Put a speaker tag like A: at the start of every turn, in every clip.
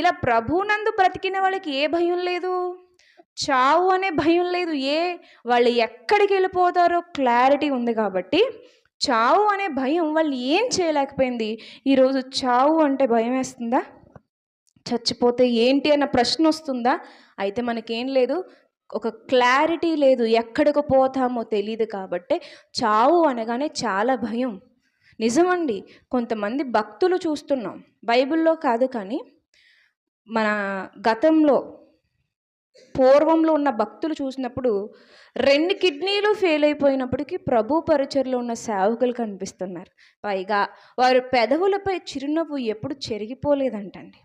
A: ఇలా ప్రభువునందు బ్రతికిన వాళ్ళకి ఏ భయం లేదు? చావు అనే భయం లేదు. వాళ్ళు ఎక్కడికి వెళ్ళిపోతారో క్లారిటీ ఉంది కాబట్టి చావు అనే భయం వాళ్ళు ఏం చేయలేకపోయింది. ఈరోజు చావు అంటే భయం వేస్తుందా? చచ్చిపోతే ఏంటి అన్న ప్రశ్న వస్తుందా? అయితే మనకేం లేదు, ఒక క్లారిటీ లేదు, ఎక్కడికి పోతామో తెలియదు కాబట్టి చావు అనగానే చాలా భయం. నిజమండి, కొంతమంది భక్తులు చూస్తున్నాం, బైబిల్లో కాదు కానీ మన గతంలో పూర్వంలో ఉన్న భక్తులు చూసినప్పుడు 2 కిడ్నీలు ఫెయిల్ అయిపోయినప్పటికీ ప్రభు పరిచర్లో ఉన్న సేవకులు కనిపిస్తున్నారు. పైగా వారి పెదవులపై చిరునవ్వు ఎప్పుడు చెరిగిపోలేదంటండి.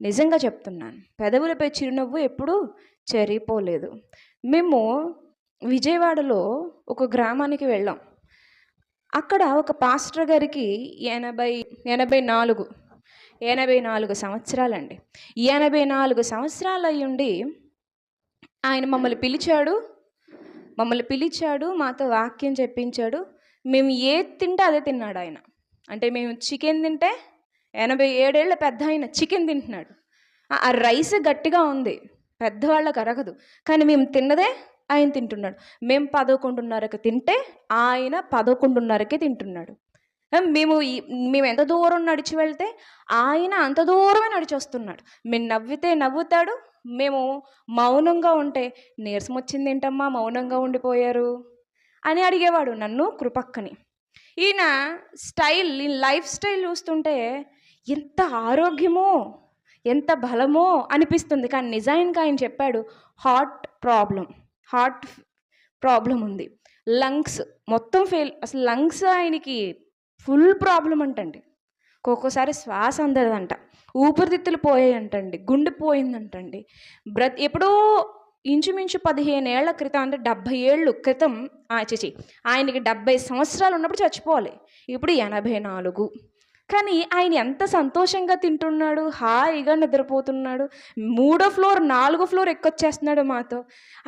A: నిజంగా చెప్తున్నాను, పెదవులపై చిరునవ్వు ఎప్పుడూ చెరిగిపోలేదు. మేము విజయవాడలో ఒక గ్రామానికి వెళ్ళాం. అక్కడ ఒక పాస్టర్ గారికి 84 సంవత్సరాలండి. 84 సంవత్సరాలు అయ్యుండి ఆయన మమ్మల్ని పిలిచాడు, మాతో వాక్యం చెప్పించాడు. మేము ఏది తింటే అదే తిన్నాడు ఆయన. అంటే మేము చికెన్ తింటే 87 ఏళ్ళ పెద్ద ఆయన చికెన్ తింటున్నాడు. ఆ రైస్ గట్టిగా ఉంది, పెద్దవాళ్ళకి అరగదు, కానీ మేము తిన్నదే ఆయన తింటున్నాడు. మేము 11:30కి తింటే ఆయన 11:30కే తింటున్నాడు. మేము ఎంత దూరం నడిచి వెళ్తే ఆయన అంత దూరమే నడిచి వస్తున్నాడు. మేము నవ్వితే నవ్వుతాడు, మేము మౌనంగా ఉంటే నీరసం వచ్చింది ఏంటమ్మా మౌనంగా ఉండిపోయారు అని అడిగేవాడు నన్ను కృపక్కని. ఈయన లైఫ్ స్టైల్ చూస్తుంటే ఎంత ఆరోగ్యమో ఎంత బలమో అనిపిస్తుంది. కానీ నిజానికి ఆయన చెప్పాడు హార్ట్ ప్రాబ్లం ఉంది, లంగ్స్ మొత్తం ఫెయిల్, అసలు లంగ్స్ ఆయనకి ఫుల్ ప్రాబ్లం అంటండి. ఒక్కొక్కసారి శ్వాస అందదంట, ఊపిరితిత్తులు పోయాయంటండి, గుండె పోయిందంటండి. ఎప్పుడో ఇంచుమించు 15 ఏళ్ల క్రితం, అంటే 70 ఏళ్ళు క్రితం ఆయనకి 70 సంవత్సరాలు ఉన్నప్పుడు చచ్చిపోవాలి. ఇప్పుడు 84. కానీ ఆయన ఎంత సంతోషంగా తింటున్నాడు, హాయిగా నిద్రపోతున్నాడు, 3వ ఫ్లోర్ 4వ ఫ్లోర్ ఎక్కొచ్చేస్తున్నాడు మాతో.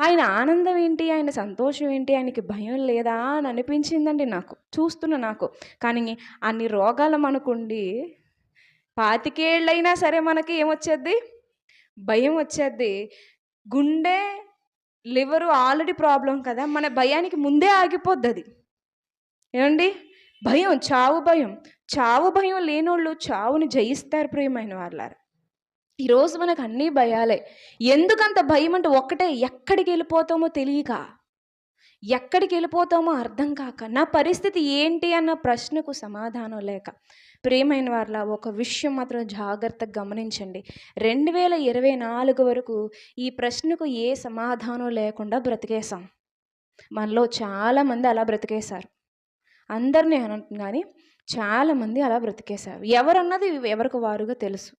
A: ఆయన ఆనందం ఏంటి, ఆయన సంతోషం ఏంటి, ఆయనకి భయం లేదా అని అనిపించిందండి నాకు. కానీ అన్ని రోగాలు మనకుండి 25 ఏళ్ళైనా సరే మనకి ఏమొచ్చేద్ది, భయం వచ్చేద్ది. గుండె లివరు ఆల్రెడీ ప్రాబ్లం కదా, మన భయానికి ముందే ఆగిపోద్ది అది. ఏమండి, భయం, చావు భయం లేనోళ్ళు చావుని జయిస్తారు ప్రియమైన వాళ్ళారు. ఈరోజు మనకు అన్నీ భయాలే. ఎందుకంత భయం అంటే ఒక్కటే, ఎక్కడికి వెళ్ళిపోతామో తెలియక, ఎక్కడికి వెళ్ళిపోతామో అర్థం కాక, నా పరిస్థితి ఏంటి అన్న ప్రశ్నకు సమాధానం లేక. ప్రియమైన వాళ్ళ ఒక విషయం మాత్రం జాగ్రత్తగా గమనించండి, 2024 వరకు ఈ ప్రశ్నకు ఏ సమాధానం లేకుండా బ్రతికేసాం. మనలో చాలామంది అలా బ్రతికేశారు. అందరినీ అనంటున్నాను కానీ చాలామంది అలా బ్రతికేశారు. ఎవరన్నది ఎవరికి వారుగా తెలుసు.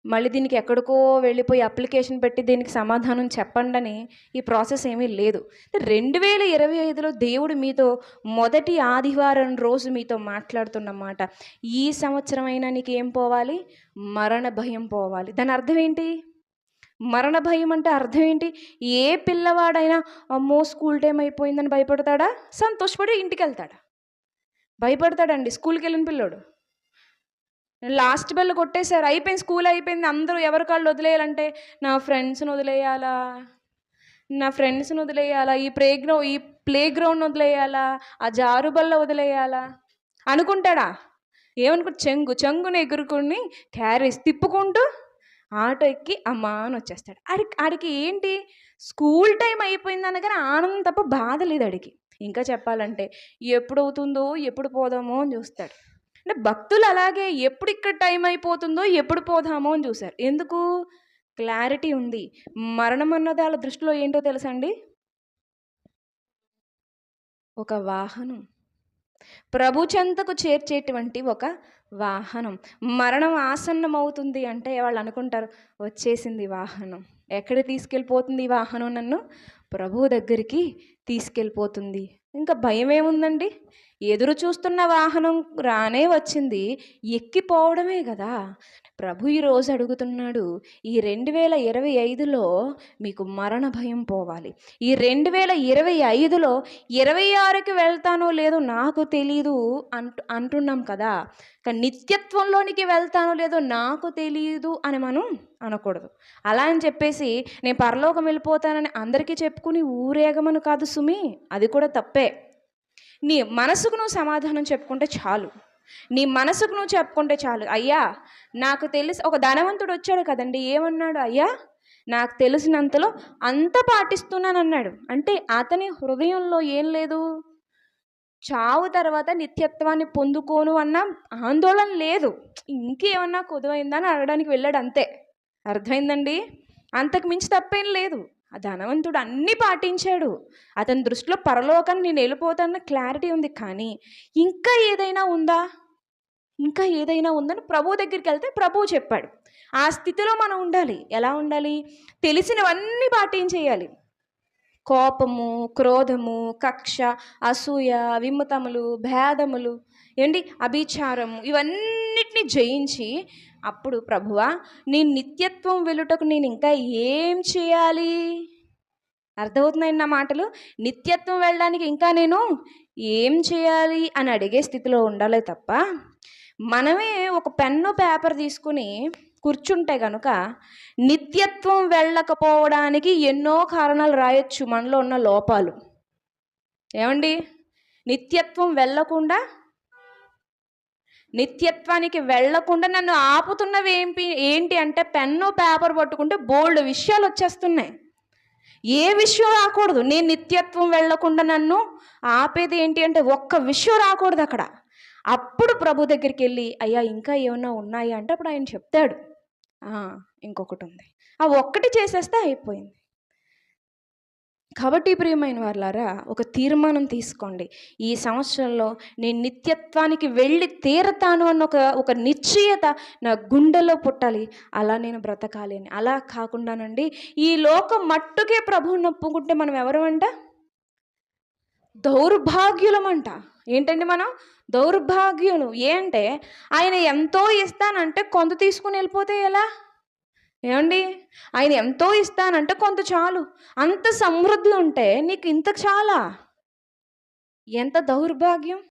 A: మళ్ళీ దీనికి ఎక్కడికో వెళ్ళిపోయి అప్లికేషన్ పెట్టి దీనికి సమాధానం చెప్పండి అని ఈ ప్రాసెస్ ఏమీ లేదు. 2025లో దేవుడు మీతో మొదటి ఆదివారం రోజు మీతో మాట్లాడుతున్నమాట, ఈ సంవత్సరం అయినా నీకు ఏం పోవాలి, మరణ భయం పోవాలి. దాని అర్థం ఏంటి? మరణ భయం అంటే అర్థం ఏంటి? ఏ పిల్లవాడైనా అమ్మో స్కూల్ టైం అయిపోయిందని భయపడతాడా? సంతోషపడి ఇంటికి వెళ్తాడా? భయపడతాడండి. స్కూల్కి వెళ్ళిన పిల్లోడు లాస్ట్ బెల్ కొట్టేశారు, అయిపోయింది, స్కూల్ అయిపోయింది, అందరూ ఎవరి కాళ్ళు వదిలేయాలంటే నా ఫ్రెండ్స్ని వదిలేయాలా, ఈ ప్లే గ్రౌండ్ వదిలేయాలా, ఆ జారుబల్ల వదిలేయాలా అనుకుంటాడా? చెంగుని ఎగురుకుని క్యారేజ్ తిప్పుకుంటూ ఆటో ఎక్కి అమ్మా అని వచ్చేస్తాడు. ఆడికి ఏంటి, స్కూల్ టైం అయిపోయింది అనగానే ఆనందం తప్ప బాధ లేదు ఆడికి. ఇంకా చెప్పాలంటే ఎప్పుడు అవుతుందో, ఎప్పుడు పోదామో అని చూస్తాడు. అంటే భక్తులు అలాగే ఎప్పుడు ఇక్కడ టైం అయిపోతుందో, ఎప్పుడు పోదామో అని చూశారు. ఎందుకు? క్లారిటీ ఉంది. మరణం అన్నది వాళ్ళ దృష్టిలో ఏంటో తెలుసండి, ఒక వాహనం, ప్రభు చెంతకు చేర్చేటువంటి ఒక వాహనం. మరణం ఆసన్నం అవుతుంది అంటే వాళ్ళు అనుకుంటారు, వచ్చేసింది వాహనం, ఎక్కడికి తీసుకెళ్ళిపోతుంది ఈ వాహనం, నన్ను ప్రభు దగ్గరికి తీసుకెళ్ళిపోతుంది. ఇంకా భయం ఏముందండి? ఎదురు చూస్తున్న వాహనం రానే వచ్చింది. ఎక్కిపోవడమే గదా! ప్రభు ఈరోజు అడుగుతున్నాడు, ఈ 2025లో మీకు మరణ భయం పోవాలి. ఈ 2025లో 26కి వెళ్తానో లేదో నాకు తెలీదు అంటున్నాం కదా! కానీ నిత్యత్వంలోనికి వెళ్తానో లేదో నాకు తెలీదు అని మనం అనకూడదు. అలా అని చెప్పేసి నేను పరలోకం వెళ్ళిపోతానని అందరికీ చెప్పుకుని ఊరేగమని కాదు సుమి. అది కూడా తప్పే. నీ మనసుకు నువ్వు సమాధానం చెప్పుకుంటే చాలు. నీ మనసుకు నువ్వు చెప్పుకుంటే చాలు. అయ్యా నాకు తెలిసి ఒక ధనవంతుడు వచ్చాడు కదండి, ఏమన్నాడు? అయ్యా నాకు తెలిసినంతలో అంత పాటిస్తున్నానన్నాడు. అంటే అతని హృదయంలో ఏం లేదు? చావు తర్వాత నిత్యత్వాన్ని పొందుకోను అన్న ఆందోళన లేదు. ఇంకేమన్నా కొదువైందా అని అడగడానికి వెళ్ళాడు అంతే. అర్థమైందండి? అంతకు మించి తప్పేం లేదు. ఆ ధనవంతుడు అన్నీ పాటించాడు. అతని దృష్టిలో పరలోకాన్ని నేను వెళ్ళిపోతానన్న క్లారిటీ ఉంది. కానీ ఇంకా ఏదైనా ఉందా? ఇంకా ఏదైనా ఉందని ప్రభువు దగ్గరికి వెళ్తే ప్రభువు చెప్పాడు. ఆ స్థితిలో మనం ఉండాలి. ఎలా ఉండాలి? తెలిసినవన్నీ పాటించేయాలి. కోపము, క్రోధము, కక్ష, అసూయ, విమతములు, భేదములు, అభిచారము, ఇవన్నిటిని జయించి అప్పుడు ప్రభువా నేను నిత్యత్వం వెలుటకు నేను ఇంకా ఏం చేయాలి? అర్థమవుతున్నాయి నా మాటలు? నిత్యత్వం వెళ్ళడానికి ఇంకా నేను ఏం చేయాలి అని అడిగే స్థితిలో ఉండాలి తప్ప, మనమే ఒక పెన్ను పేపర్ తీసుకుని కూర్చుంటే గనుక నిత్యత్వం వెళ్ళకపోవడానికి ఎన్నో కారణాలు రాయొచ్చు మనలో ఉన్న లోపాలు. నిత్యత్వానికి వెళ్ళకుండా నన్ను ఆపుతున్నవి ఏంటి అంటే పెన్ను పేపర్ పట్టుకుంటే బోల్డ్ విషయాలు వచ్చేస్తున్నాయి. ఏ విషయం రాకూడదు. నేను నిత్యత్వం వెళ్ళకుండా నన్ను ఆపేది ఏంటి అంటే ఒక్క విషయం రాకూడదు అక్కడ. అప్పుడు ప్రభు దగ్గరికి వెళ్ళి అయ్యా ఇంకా ఏమన్నా ఉన్నాయా అంటే అప్పుడు ఆయన చెప్తాడు, ఇంకొకటి ఉంది. ఆ ఒక్కటి చేసేస్తే అయిపోయింది. కాబట్టి ప్రియమైన వారులారా, ఒక తీర్మానం తీసుకోండి. ఈ సంవత్సరంలో నేను నిత్యత్వానికి వెళ్ళి తీరతాను అన్న ఒక నిశ్చయత నా గుండెలో పుట్టాలి. అలా నేను బ్రతకాలి అని. అలా కాకుండానండి ఈ లోకం మట్టుకే ప్రభువుని ఒప్పుకుంటే మనం ఎవరమంట? దౌర్భాగ్యులమంట. ఏంటండి మనం? దౌర్భాగ్యులు. ఏంటే ఆయన ఎంతో ఇస్తానంటే కొంత తీసుకుని వెళ్ళిపోతే ఎలా? ఆయన ఎంతో ఇస్తానంటే కొంత చాలు. అంత సమృద్ధి ఉంటే నీకు ఇంత చాలా? ఎంత దౌర్భాగ్యం!